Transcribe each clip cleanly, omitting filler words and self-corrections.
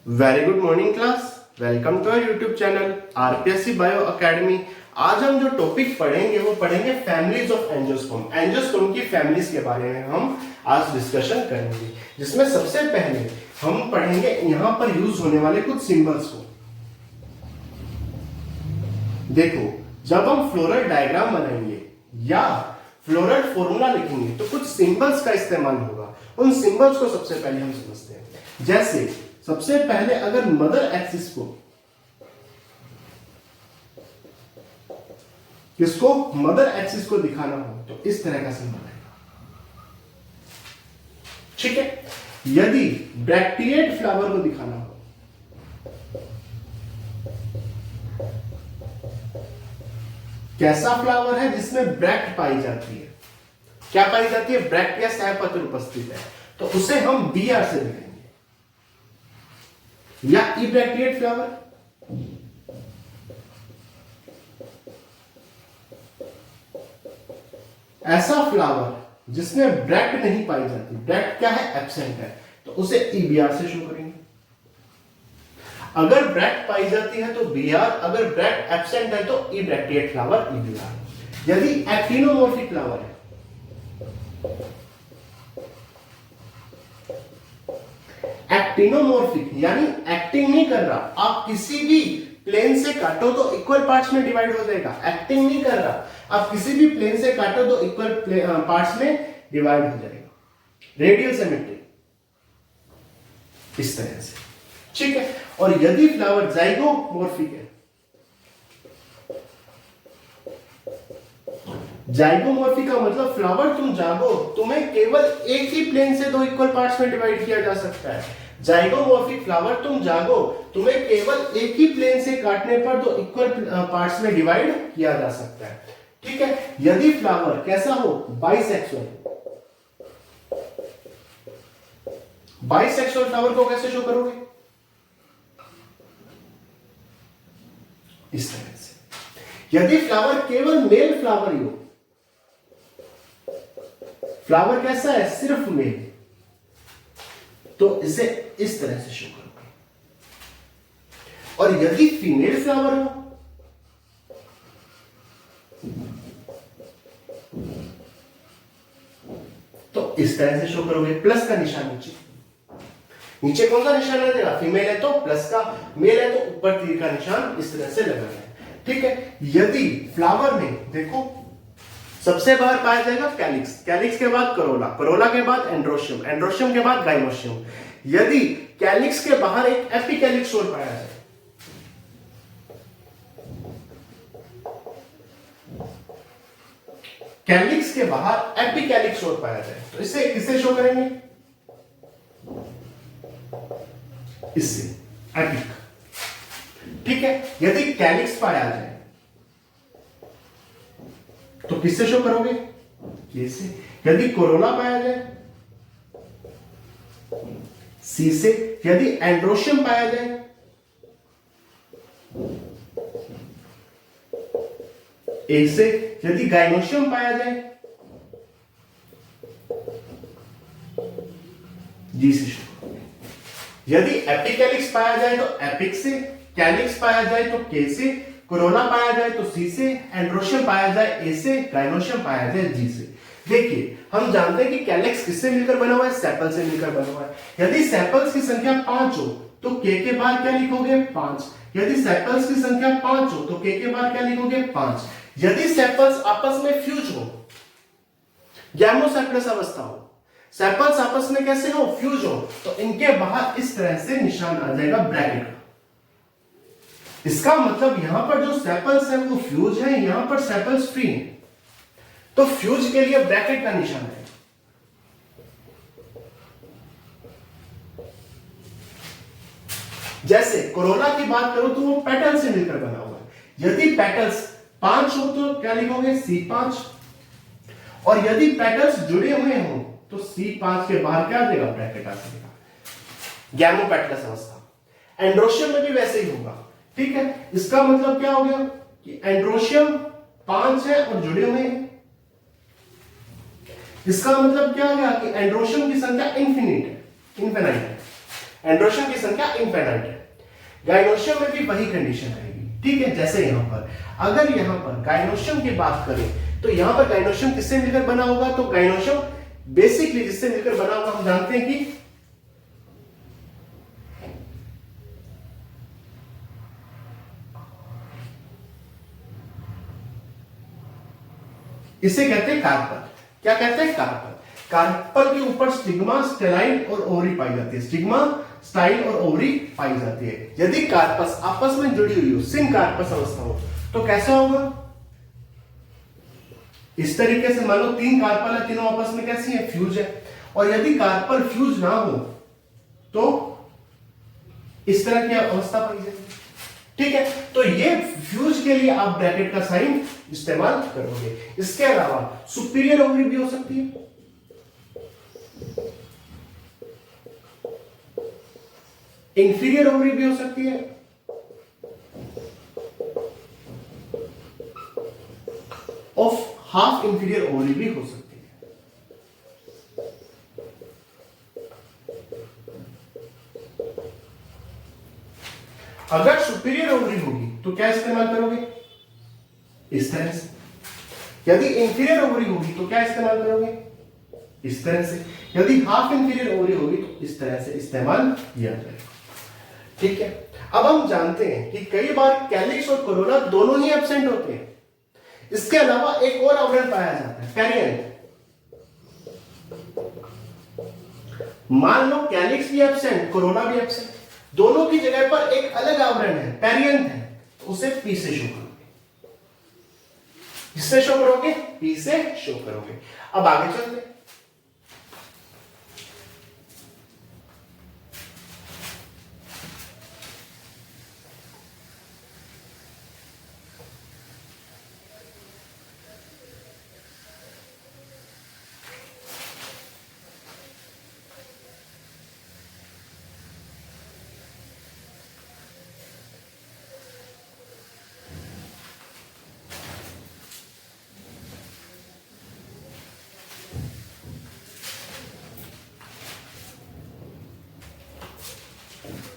Very good morning class. Welcome to our YouTube channel RPSC bio academy. आज हम जो topic पढ़ेंगे वो पढ़ेंगे फैमिलीज ऑफ एंजियोस्पर्म। एंजियोस्पर्म की फैमिलीज के बारे में हम आज डिस्कशन करेंगे, जिसमें सबसे पहले हम पढ़ेंगे यहाँ पर यूज होने वाले कुछ सिंबल्स को। देखो, जब हम फ्लोरल डायग्राम बनाएंगे या फ्लोरल फॉर्मूला लिखेंगे तो कुछ सिंबल्स का इस्तेमाल होगा। उन सिंबल्स को सबसे पहले हम समझते हैं। जैसे सबसे पहले अगर मदर एक्सिस को, किसको, मदर एक्सिस को दिखाना हो तो इस तरह का सिंबल है, ठीक है। यदि ब्रैक्टिएट फ्लावर को दिखाना हो, कैसा फ्लावर है जिसमें ब्रैक्ट पाई जाती है, क्या पाई जाती है, ब्रैक्ट या सहपत्र उपस्थित है, तो उसे हम बीआर से दिखाएंगे। या इब्रैक्टिएट फ्लावर, ऐसा फ्लावर जिसमें ब्रैक्ट नहीं पाई जाती, ब्रैक्ट क्या है, एब्सेंट है, तो उसे ईबीआर से शो करेंगे। अगर ब्रैक्ट पाई जाती है तो बीआर, अगर ब्रैक्ट एब्सेंट है तो इब्रैक्टिएट फ्लावर, ईबीआर। यदि एक्टिनोमॉर्फिक फ्लावर है, एक्टिनोमॉर्फिक यानी एक्टिंग नहीं कर रहा, आप किसी भी प्लेन से काटो तो इक्वल पार्ट्स में डिवाइड हो जाएगा। एक्टिंग नहीं कर रहा, आप किसी भी प्लेन से काटो तो इक्वल पार्ट्स में डिवाइड हो जाएगा, रेडियल सिमेट्री, इस तरह से, ठीक है। और यदि फ्लावर जाइगोमॉर्फिक है, जाइगोमॉर्फिक का मतलब फ्लावर तुम जागो, तुम्हें केवल एक ही प्लेन से दो इक्वल पार्ट्स में डिवाइड किया जा सकता है। जाइगोमॉर्फिक फ्लावर, तुम जागो, तुम्हें केवल एक ही प्लेन से काटने पर दो इक्वल पार्ट्स में डिवाइड किया जा सकता है, ठीक है। यदि फ्लावर कैसा हो, बाइसेक्सुअल, बाइसेक्सुअल फ्लावर को कैसे शो करोगे, इस तरह से। यदि फ्लावर केवल मेल फ्लावर ही हो, फ्लावर कैसा है, सिर्फ मेल, तो इसे इस तरह से शो करोगे। और यदि फीमेल फ्लावर हो, तो इस तरह से शो करोगे, प्लस का निशान नीचे। नीचे कौन सा निशान लगेगा, फीमेल है तो प्लस का, मेल है तो ऊपर तीर का निशान, इस तरह से लगाना है, ठीक है। यदि फ्लावर में देखो सबसे बाहर पाया जाएगा कैलिक्स, कैलिक्स के बाद करोला, करोला के बाद एंड्रोशियम, एंड्रोशियम के बाद गाइनोशियम। यदि कैलिक्स के बाहर एक एपिकैलिक्स और पाया जाए, कैलिक्स के बाहर एपिकैलिक्स और पाया जाए तो इसे किससे शो करेंगे, इससे, एपिक, ठीक है। यदि कैलिक्स पाया जाए तो किससे शो करोगे, ये से। यदि कोरोला पाया जाए, सी से। यदि एंड्रोशियम पाया जाए, ए से। यदि गाइनोशियम पाया जाए, जी से शो करोगे। यदि एपिकैलिक्स पाया जाए तो एपिक से, कैलिक्स पाया जाए तो के से, कोरोना पाया जाए तो सी से, एंड्रोशियम पाया जाए ए से, गाइनोशियम पाया जाए जी से। देखिए, हम जानते हैं कि कैलिक्स किससे मिलकर बना हुआ है, सेपल से मिलकर बना हुआ है। यदि सेपल्स की संख्या 5 हो तो के बाद क्या लिखोगे, 5। यदि सेपल्स की संख्या 5 हो तो के बाद क्या लिखोगे, 5। यदि सेपल्स आपस में फ्यूज हो, गैमोसेपलस अवस्था हो, सेपल्स आपस में कैसे हो, फ्यूज हो, तो इनके बाहर इस तरह से निशान आ जाएगा ब्रैकेट। इसका मतलब यहां पर जो सेपल्स है वो फ्यूज है, यहां पर सेपल्स फ्री है, तो फ्यूज के लिए ब्रैकेट का निशान है। जैसे कोरोना की बात करो तो वो पेटल से मिलकर बना हुआ है। यदि पेटल्स 5 हो तो क्या लिखोगे, C5। और यदि पेटल्स जुड़े हुए हो तो C5 के बाहर क्या आ जाएगा, ब्रैकेट आ जाएगा, गैमोपेटलस अवस्था। एंड्रोशियम में भी वैसे ही होगा, ठीक है। इसका मतलब क्या हो गया कि एंड्रोशियम 5 है और जुड़े हुए हैं, इसका मतलब क्या हो गया कि एंड्रोशियम की संख्या इनफिनाइट है। एंड्रोशियम की संख्या इनफाइनाइट है। गायनोशियम में भी वही कंडीशन आएगी, ठीक है। जैसे यहां पर अगर यहां पर गायनोशियम की बात करें तो यहां पर गायनोशियम किससे मिलकर बना होगा, तो गायनोशियम बेसिकली जिससे मिलकर बना होगा हम जानते हैं कि इसे कहते हैं कार्पल। क्या कहते हैं, कार्पल। कार्पल के ऊपर स्टिग्मा, स्टेलाइन और ओवरी पाई जाती है। स्टिग्मा, स्टाइल और ओवरी पाई जाती है। यदि कार्पस आपस में जुड़ी हुई हो, सिन कार्पस अवस्था हो, तो कैसा होगा, इस तरीके से। मान लो 3 कार्पल है, तीनों आपस में कैसी है, फ्यूज है। और यदि कार्पल फ्यूज ना हो तो इस तरह की अवस्था पाई जाएगी, ठीक है। तो ये फ्यूज के लिए आप ब्रैकेट का साइन इस्तेमाल करोगे। इसके अलावा सुपीरियर ओवरी भी हो सकती है, इंफीरियर ओवरी भी हो सकती है, और हाफ इंफीरियर ओवरी भी हो सकती है। अगर सुपीरियर ओवरी होगी तो क्या इस्तेमाल करोगे, इस तरह से। यदि इंफीरियर ओवरी होगी तो क्या इस्तेमाल करोगे, इस तरह से। यदि हाफ इंफीरियर ओवरी होगी तो इस तरह से इस्तेमाल किया जाएगा, ठीक है। अब हम जानते हैं कि कई बार कैलिक्स और कोरोना दोनों ही एब्सेंट होते हैं। इसके अलावा एक और आवरण पाया जाता है, पेरियंथ। मान लो कैलिक्स भी एब्सेंट, कोरोना भी एब्सेंट, दोनों की जगह पर एक अलग आवरण है, पेरियंथ है, तो उसे पी से शो करोगे। किससे शो करोगे, पी से शो करोगे। अब आगे चलते हैं।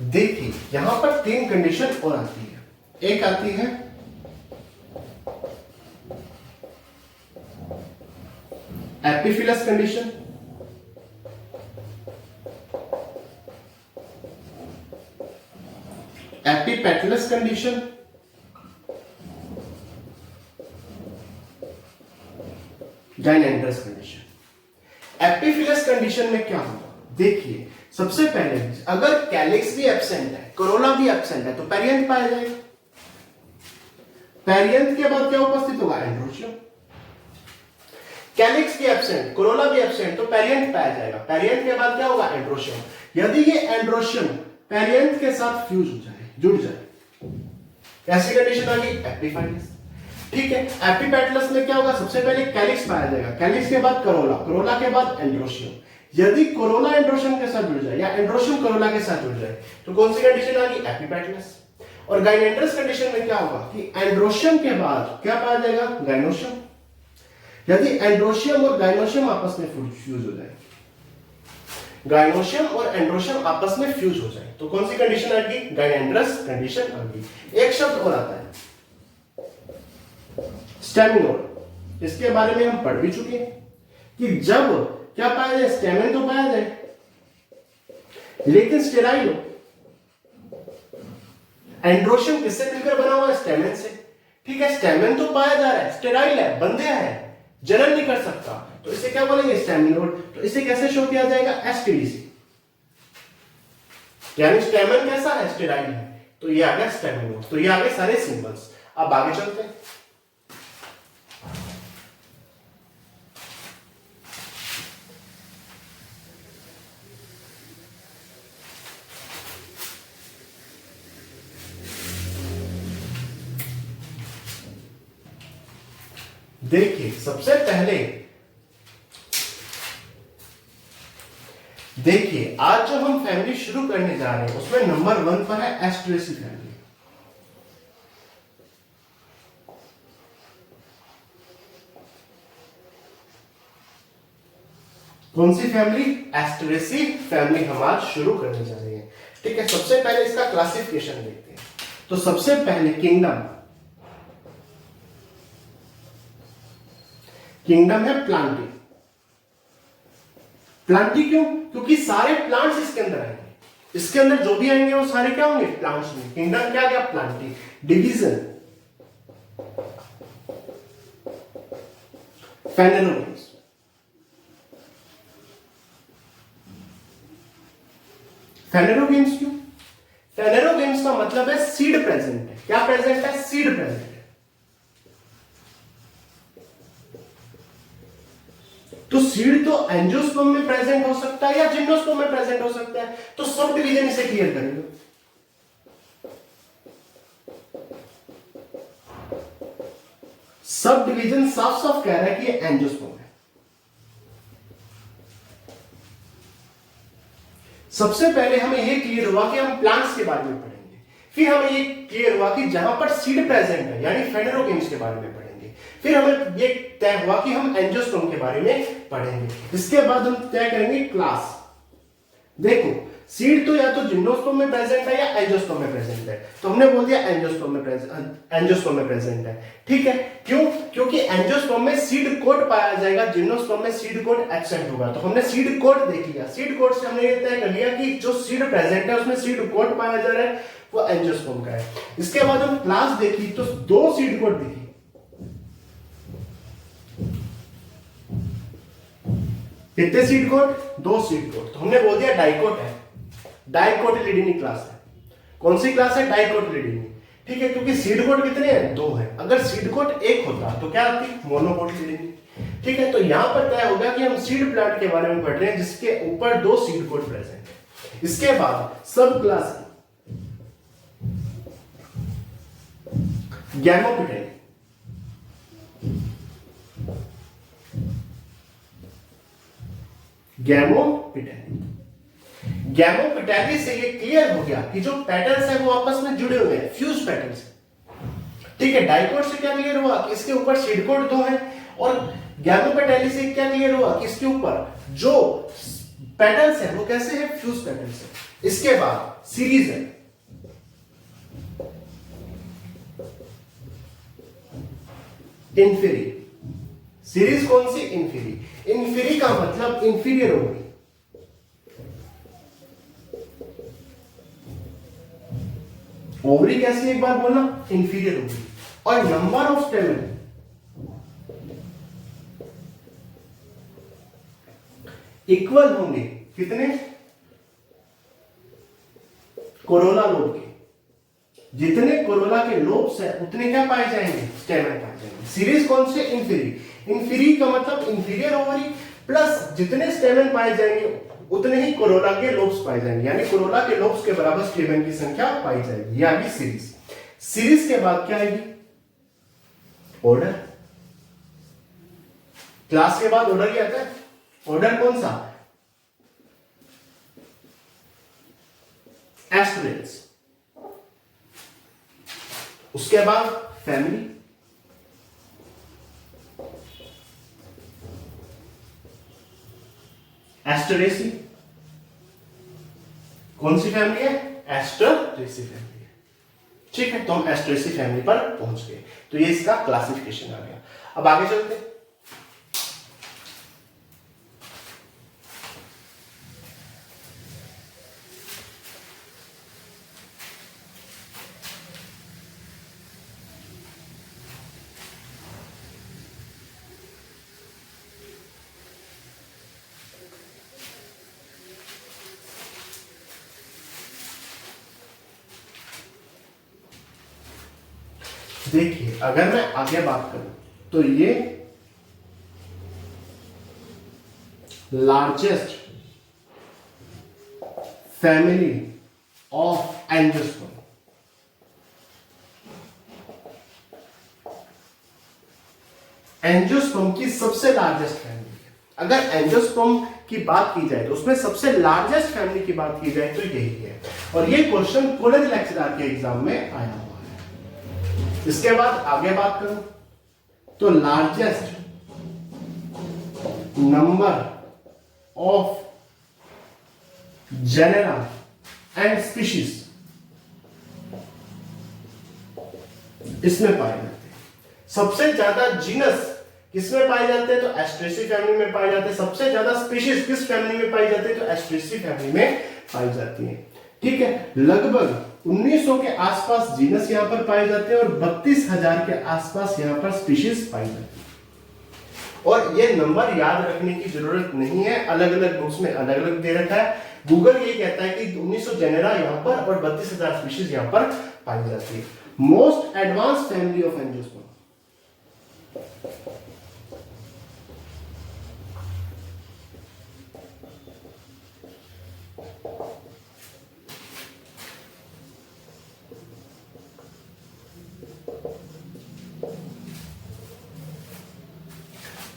देखिए यहां पर 3 कंडीशन और आती है। एक आती है epiphyllous condition, epipetalous condition, gynandrous condition. Epiphyllous condition में क्या होगा, देखिए सबसे पहले अगर कैलिक्स भी एब्सेंट है, कोरोना भी एब्सेंट है, तो पेरियंथ पाया जाएगा। पेरियंथ के बाद क्या उपस्थित होगा, एंड्रोशियम। कैलिक्स भी एब्सेंट, कोरोना भी एब्सेंट, तो पेरियंथ पाया जाएगा। पेरियंथ के बाद क्या होगा, एंड्रोशियम। यदि ये एंड्रोशियम पेरियंथ के साथ फ्यूज हो जाए, जुड़ जाए, ऐसी कंडीशन आ गई एपिफाइलस, ठीक है। एपिपेटलस में क्या होगा, सबसे पहले कैलिक्स पाया जाएगा, कैलिक्स के बाद कोरोना, कोरोना के बाद एंड्रोशियम। यदि कोरोना एंड्रोशियम के साथ जुड़ जाए या एंड्रोशियम कोरोना के साथ जुड़ जाए तो कौन सी कंडीशन आ गई, एपिपेटलस। और गाइनेंड्रस कंडीशन में क्या होगा कि एंड्रोशियम के बाद क्या पाया जाएगा, गाइनोशियम। यदि एंड्रोशियम और गाइनोशियम आपस में फ्यूज हो जाए, गाइनोशियम और एंड्रोशियम आपस में फ्यूज हो जाए, तो कौन सी कंडीशन आ गई, गाइनेंड्रस कंडीशन आ गई। एक शब्द और आता है स्टेमिनोड। इसके बारे में हम पढ़ भी चुके हैं कि जब क्या पाया जाए, स्टेमेन तो पाया जाए लेकिन स्टेराइल हो। एंड्रोशियम किससे मिलकर बना हुआ है, स्टेमेन से, ठीक है। स्टेमेन तो पाया जा रहा है, स्टेराइल है, बंध्या है, जनन नहीं कर सकता, तो इसे क्या बोलेंगे, स्टेमिनोड। तो इसे कैसे शो किया जाएगा, एसटीडीसी, यानी स्टेमेन कैसा है, स्टेराइल है, तो ये आ गया स्टेमिनोड। तो ये आ गए सारे सिंबल्स। अब आगे चलते हैं। देखिए सबसे पहले देखिए आज जो हम फैमिली शुरू करने जा रहे हैं उसमें नंबर 1 पर है एस्ट्रेसी फैमिली। कौन सी फैमिली? एस्टरेसी फैमिली हम आज शुरू करने जा रहे हैं। ठीक है, सबसे पहले इसका क्लासिफिकेशन देखते हैं। तो सबसे पहले किंगडम है प्लांटी। प्लांटी क्यों? क्योंकि सारे प्लांट्स इसके अंदर आएंगे, इसके अंदर जो भी आएंगे वो सारे क्या होंगे? प्लांट्स में। किंगडम क्या गया? प्लांटी। डिवीजन फेनेरोगेम्स। फेनेरोगेम्स क्यों? फेनेरोगेम्स का मतलब है सीड प्रेजेंट है। क्या प्रेजेंट है? सीड प्रेजेंट है। तो सीड तो एंजियोस्पर्म में प्रेजेंट हो सकता है या जिम्नोस्पर्म में प्रेजेंट हो सकता है। तो सब डिवीजन इसे क्लियर करेंगे। सब डिवीजन साफ साफ कह रहा है कि ये एंजियोस्पर्म है। सबसे पहले हमें यह क्लियर हुआ कि हम प्लांट्स के बारे में पढ़ेंगे, फिर हमें यह क्लियर हुआ कि जहां पर सीड प्रेजेंट है यानी फेनेरोगेम्स के बारे में पढ़ेंगे, फिर हमें यह तय हुआ कि हम एंजियोस्पर्म के बारे में पढ़ेंगे। इसके बाद हम तय करेंगे क्लास। देखो सीड तो या तो जिम्नोस्पर्म में प्रेजेंट है या एंजियोस्पर्म में प्रेजेंट है, तो हमने बोल दिया एंजियोस्पर्म में प्रेजेंट है। ठीक है, क्यों? क्योंकि एंजियोस्पर्म में सीड कोड पाया जाएगा, जिम्नोस्पर्म में सीड कोड एब्सेंट होगा। तो हमने सीड कोड देख लिया, सीड कोड से हमने ये तय कर लिया कि जो सीड प्रेजेंट है उसमें सीड कोड पाया जा रहा है वो एंजियोस्पर्म का है। इसके बाद हम क्लास देखी तो दो सीड कोड देखी। कितने सीड कोड? दो सीड कोड। तो हमने बोल दिया डाइकोट है, डाइकोटिलिडीनी क्लास है। कौन सी क्लास है? डाइकोटिलिडीनी। ठीक है, क्योंकि सीड कोड कितने हैं? दो है। अगर सीड कोड एक होता तो क्या आती? मोनोकोटिलिडीनी। ठीक है, तो यहां पर तय होगा कि हम सीड प्लांट के बारे में पढ़ रहे हैं जिसके ऊपर दो सीड कोड प्रेजेंट है। इसके बाद सब क्लास गैमोपिटेली। गैमोपिटेली। गैमोपिटेली से ये क्लियर हो गया कि जो पेटल्स है वो आपस में जुड़े हुए हैं, फ्यूज पेटल्स। ठीक है, डाइकोट से क्या क्लियर हुआ कि इसके ऊपर सीड कोड दो है, और गैमोपिटेली से क्या क्लियर हुआ कि इसके ऊपर जो पेटल्स है वो कैसे है? फ्यूज पेटल्स है। इसके बाद सीरीज है, इंफेरी। सीरीज कौन सी? इंफेरी। इंफेरी का मतलब इंफीरियर ओवरी। ओवरी कैसी? एक बार बोलना, इंफीरियर ओवरी। और नंबर ऑफ स्टेमन इक्वल होंगे कितने? कोरोला लोब के। जितने कोरोला के लोब्स है उतने क्या पाए जाएंगे? स्टेमन पाए जाएंगे। सीरीज कौन से? इंफीरी। इंफीरी का मतलब इंफीरियर ओवरी प्लस जितने स्टेमन पाए जाएंगे उतने ही कोरोला के लोब्स पाए जाएंगे, यानी कोरोला के लोब्स के बराबर स्टेमन की संख्या पाई जाएगी। यह आएगी सीरीज। सीरीज के बाद क्या आएगी? ऑर्डर। क्लास के बाद ऑर्डर क्या आता है? ऑर्डर कौन सा? एस्टरेट्स। उसके बाद फैमिली, एस्टरेसी। कौन सी फैमिली है? एस्टरेसी फैमिली है। ठीक है, तो हम एस्टरेसी फैमिली पर पहुंच गए। तो ये इसका क्लासिफिकेशन आ गया। अब आगे चलते हैं। देखिए, अगर मैं आगे बात करूं तो ये largest family of angiosperm. Angiosperm की सबसे लार्जेस्ट फैमिली है। अगर एंजियोस्पर्म की बात की जाए तो उसमें सबसे लार्जेस्ट फैमिली की बात की जाए तो यही है, और ये क्वेश्चन कॉलेज लेक्चरर के एग्जाम में आया हुआ है। इसके बाद आगे बात करूं तो largest number of genera and species इसमें पाए जाते हैं। सबसे ज्यादा जीनस किसमें पाए जाते हैं? तो एस्ट्रेसी फैमिली में पाए जाते हैं। सबसे ज्यादा स्पीशीज किस फैमिली में पाई जाती है? तो एस्ट्रेसी फैमिली में पाई जाती है। ठीक है, लगभग 1900 के आसपास जीनस यहां पर पाए जाते हैं और 32,000 के आसपास यहां पर स्पीशीज पाई जाती है। और ये नंबर याद रखने की जरूरत नहीं है, अलग अलग बुक्स में अलग अलग दे रखा है। गूगल ये कहता है कि 1900 जेनेरा यहां पर और 32,000 स्पीशीज यहां पर पाई जाती है। Most advance family of angiosperm,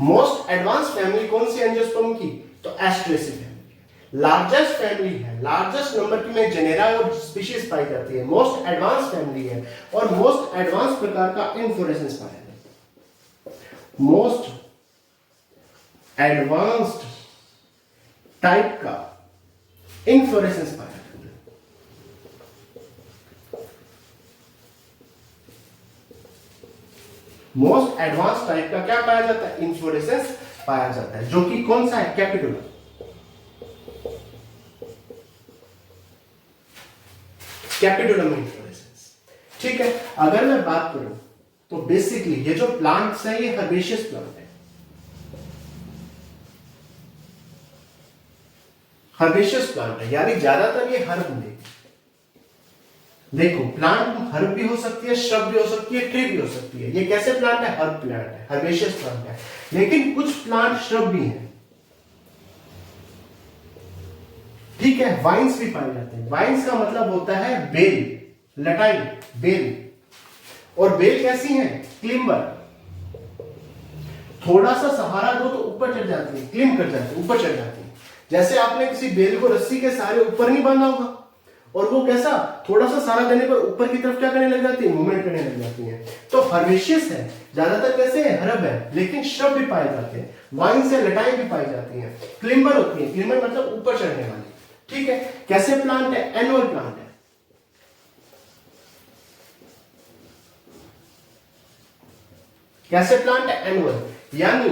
most advance family कौन सी एंजियोस्पर्म की? तो एस्ट्रेसी फैमिली। लार्जेस्ट फैमिली है, लार्जेस्ट नंबर की में जेनेरा और स्पीशीज पाई जाती है, मोस्ट एडवांस फैमिली है और मोस्ट एडवांस प्रकार का इन्फ्लोरेसेंस पाया जाता है। मोस्ट एडवांस्ड टाइप का इन्फ्लोरेसेंस पाया जाता है। मोस्ट एडवांस टाइप का क्या पाया जाता है? इन्फ्लोरेसेंस पाया जाता है, जो कि कौन सा है? कैपिटुलम। Capitulum inflorescence. ठीक है, अगर मैं बात करूं तो बेसिकली ये जो प्लांट्स है ये हर्बेशियस प्लांट है। हर्बेशियस प्लांट है यानी ज्यादातर ये हर्ब में। देखो, प्लांट हर्ब भी हो सकती है, श्रब भी हो सकती है, ट्री भी हो सकती है। ये कैसे प्लांट है? हर्ब प्लांट है, हर्बेशियस प्लांट है। लेकिन कुछ प्लांट श्रब भी हैं। ठीक है, वाइन्स भी पाए जाते हैं। वाइन्स का मतलब होता है बेल, लटाइन बेल। और बेल कैसी है? क्लिम्बर। थोड़ा सा सहारा दो तो ऊपर चढ़ जाती है, क्लिम कर जाती है, ऊपर चढ़ जाती है। जैसे आपने किसी बेल को रस्सी के सहारे ऊपर नहीं बांधा होगा, और वो कैसा थोड़ा सा सहारा देने पर ऊपर की तरफ क्या करने लग जाती है? मूवमेंट करने लग जाती है। तो हर्बेशियस है, ज्यादातर कैसे है? हर्ब है, लेकिन श्रब भी पाए जाते हैं। वाइन से लटाई भी पाई जाती है, क्लिम्बर होती है। क्लिम्बर मतलब ऊपर चढ़ने वाली। ठीक है, कैसे प्लांट है? एनुअल प्लांट है। कैसे प्लांट है? एनुअल, यानी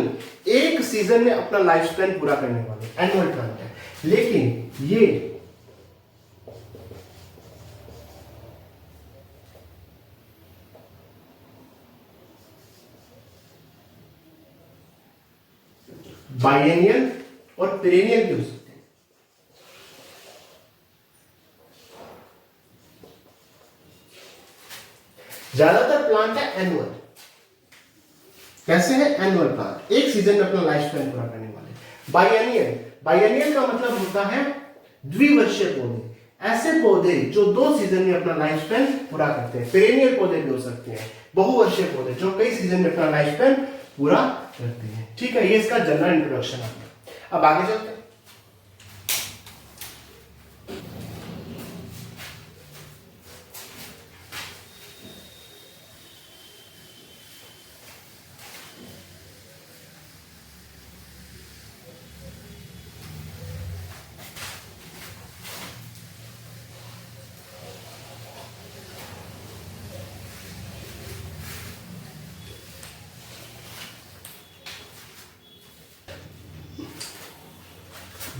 एक सीजन में अपना लाइफ स्पैन पूरा करने वाले एनुअल प्लांट है। लेकिन ये बाइएनियल और पेरेनियल भी हो सकते हैं। ज्यादातर प्लांट है एनुअल। कैसे है? एनुअल प्लांट, एक सीजन में अपना लाइफ स्पैन पूरा करने वाले। बाइएनियल, बाइएनियल का मतलब होता है द्विवर्षीय पौधे, ऐसे पौधे जो 2 सीजन में अपना लाइफ स्पैन पूरा करते हैं। पेरेनियल पौधे भी हो सकते हैं, बहुवर्षीय पौधे जो कई सीजन में अपना लाइफ स्पैन पूरा करते हैं। ठीक है, ये इसका जनरल इंट्रोडक्शन है। अब आगे चलते हैं।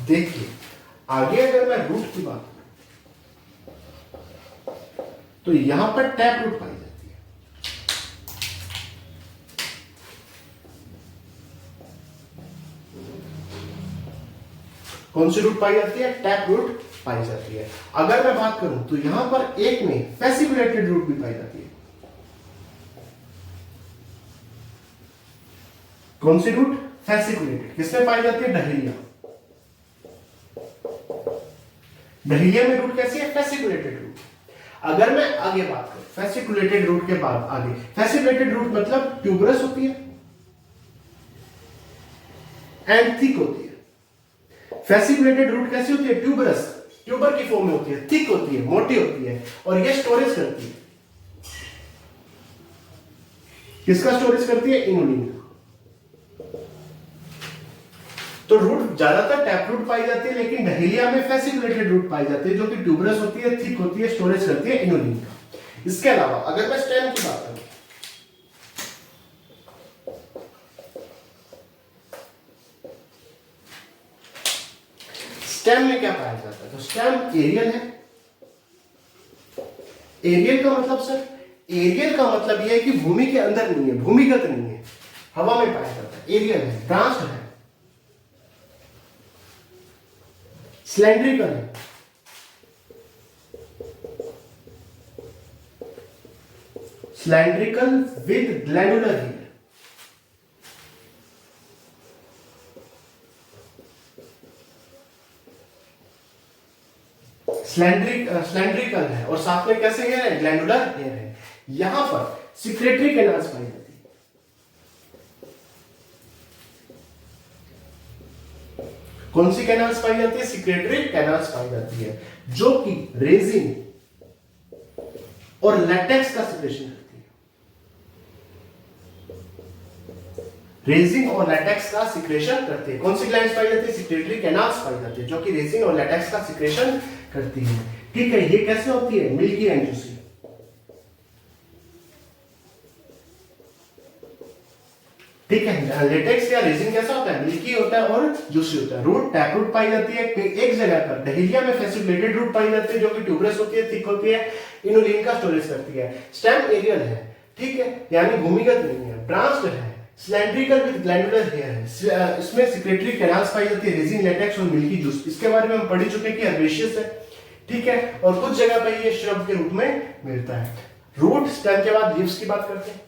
देखिए, आगे अगर मैं रूट की बात करूं तो यहां पर टैप रूट पाई जाती है। कौन सी रूट पाई जाती है? टैप रूट पाई जाती है। अगर मैं बात करूं तो यहां पर एक में फेसिकुलेटेड रूट भी पाई जाती है। कौन सी रूट? फेसिकुलेटेड। किसमें पाई जाती है? डहेलिया। डहेलिया में रूट कैसी है? Fasciculated root. अगर मैं आगे बात करूं फेसिकुलेटेड रूट के बाद आगे, फेसिकुलेटेड रूट मतलब ट्यूबरस होती है एंड थिक होती है। फेसिकुलेटेड रूट कैसी होती है? ट्यूबरस, ट्यूबर की फॉर्म में होती है, थिक होती है, मोटी होती है और ये स्टोरेज करती है। किसका स्टोरेज करती है? इनुलिन। तो रूट ज्यादातर टैप रूट पाई जाती है, लेकिन डहेलिया में फेसिकुलेटेड रूट पाई जाती है जो कि ट्यूबरस होती है, थिक होती है, स्टोरेज करती है इनुलिन का। इसके अलावा अगर मैं स्टेम की बात करूं, स्टेम में क्या पाया जाता है? तो स्टेम एरियल है। एरियल का मतलब सर, एरियल का मतलब यह है कि भूमि के अंदर नहीं है, भूमिगत नहीं है, हवा में पाया जाता है। एरियल है, ब्रांच्ड है, सिलेंड्रिकल है, cylindrical with glandular hair. Cylindrical है और साथ में कैसे हेयर है? ग्लैंडुलर हेयर है। यहां पर सिक्रेटरी कैनाल्स पाई जाती है। कौन सी कैनाल्स पाई जाती है? सिक्रेटरी कैनाल्स पाई जाती है, जो कि रेजिन और लैटेक्स का सिक्रेशन करती है। रेजिन और लैटेक्स का सिक्रेशन करती है। कौन सी ग्लैंड्स पाई जाती है? सिक्रेटरी कैनाल्स पाई जाती है, जो कि रेजिन और लैटेक्स का सिक्रेशन करती है। ठीक है, ये कैसे होती है? Milky and juicy. ठीक है, लेटेक्स या रेजिन कैसा होता है? मिल्की होता है और जूसी होता है। रूट टैप रूट पाई जाती है एक जगह पर। डहेलिया में फेसिकुलेटेड रूट पाई जाती है, जो कि ट्यूबरस होती है, थिक होती है, इनुलिन का स्टोरेज करती है। स्टेम एरियल है, ठीक है, यानी भूमिगत नहीं है, ब्रांच्ड है, सिलेंड्रिकल विद ग्लैंडुलर हेयर है। इसमें सिक्रेटरी कैनाल्स पाई जाती है, रेजिन, लेटेक्स और मिल्की जूस। इसके बारे में हम पढ़ चुके हैं कि हर्बेशियस है, ठीक है, और कुछ जगह पर ये श्रब के रूप में मिलता है। रूट स्टेम के बाद लीव्स की बात करते हैं।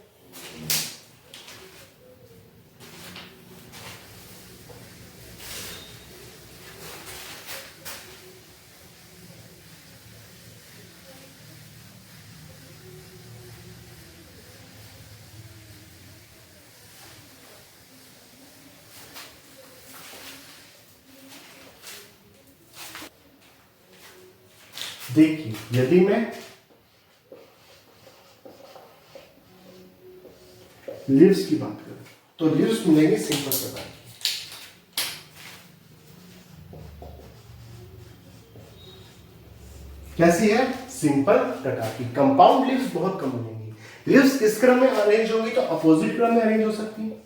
देखिए, यदि मैं लीव्स की बात करूं तो लीव्स मिलेंगे सिंपल प्रकार की। कैसी है? सिंपल प्रकार की। कंपाउंड लीव्स बहुत कम मिलेंगी। लीव्स किस क्रम में अरेंज होंगी? तो अपोजिट क्रम में अरेंज हो सकती है।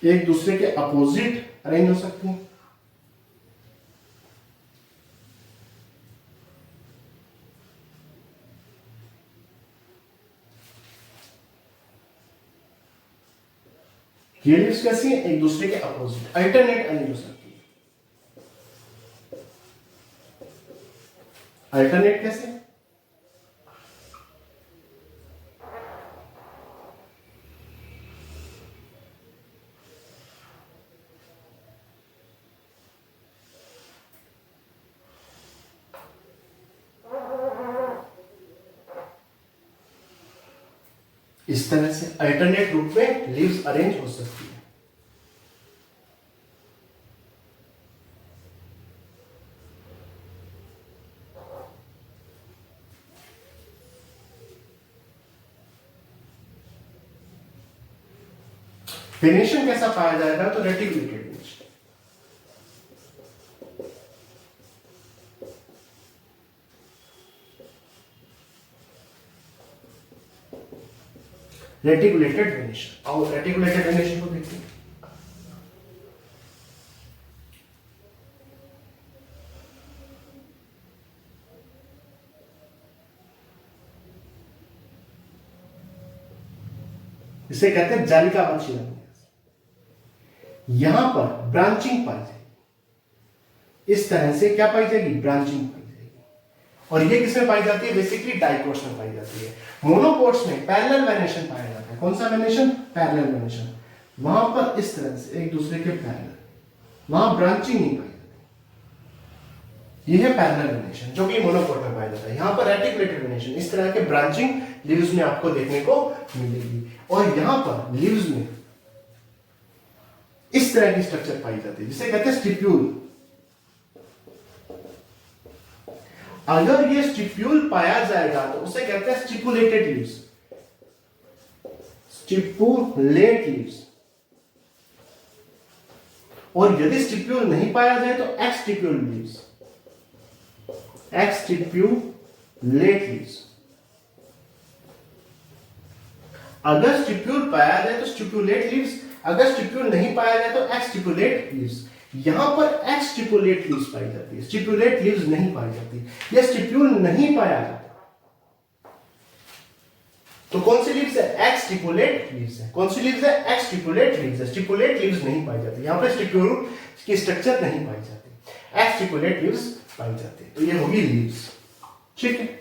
एक दूसरे के अपोजिट अरेंज हो सकती है। ये लीव्स कैसी है? एक दूसरे के अपोजिट, अल्टरनेट अरेंज हो सकती है। अल्टरनेट कैसे? इस तरह से अल्टरनेट रूप में लीव्स अरेंज हो सकती है। वेनेशन कैसा पाया जाएगा? तो रेटिकुलेटेड वेनेशन। Reticulated venation. और रेटिकुलेटेड वेनेशन को देखिए, इसे कहते हैं जालिकाबंद शिलान्यास। यहां पर ब्रांचिंग पाई जाएगी। इस तरह से क्या पाई जाएगी? ब्रांचिंग पाई जाएगी। और ये किसमें पाई जाती है? बेसिकली डाइकोट्स में पाई जाती है। मोनोकोट्स में पैरेलल वेनेशन पाया जाता है। कौन सा वेनेशन? Parallel venation. वहां पर इस तरह से एक दूसरे के पैरेलल, वहां ब्रांचिंग नहीं पाई जाती। यह है पैरेलल वेनेशन, जो कि मोनोकोट में पाया जाता है। यहां पर रेटिकुलेटेड वेनेशन, इस तरह के ब्रांचिंग लीव्स में आपको देखने को मिलेगी। और यहां पर लीव्स में इस तरह की स्ट्रक्चर पाई जाती है, जिसे कहते हैं स्टिप्यूल। अगर ये स्टिप्यूल पाया जाएगा तो उसे कहते हैं स्टिपुलेटेड लीव्स, स्टिपुलेट लीव्स। और यदि स्टिप्यूल नहीं पाया जाए तो एक्सटिप्यूल लीव्स, एक्सटिप्यूलेट लीव्स। अगर स्टिप्यूल पाया जाए तो स्टिपुलेट लीव्स, अगर स्टिप्यूल नहीं पाया जाए तो एक्सटिपुलेट लीव्स। यहां पर एक्सटिपुलेट लीव्स पाई जाती है, स्टिपुलेट लीव्स नहीं पाई जाती। यह स्टिप्यूल नहीं पाया जाता तो कौन सी लीव्स है? एक्सटिपुलेट लीव्स है। कौन सी लीव्स है? एक्सटिपुलेट लीव्स है। स्टिपुलेट लीव्स नहीं पाई जाती, यहां पर स्टिप्यूल की स्ट्रक्चर नहीं पाई जाती, एक्सटिपुलेट लीव्स पाई जाती है। तो ये होगी लीव्स। ठीक है।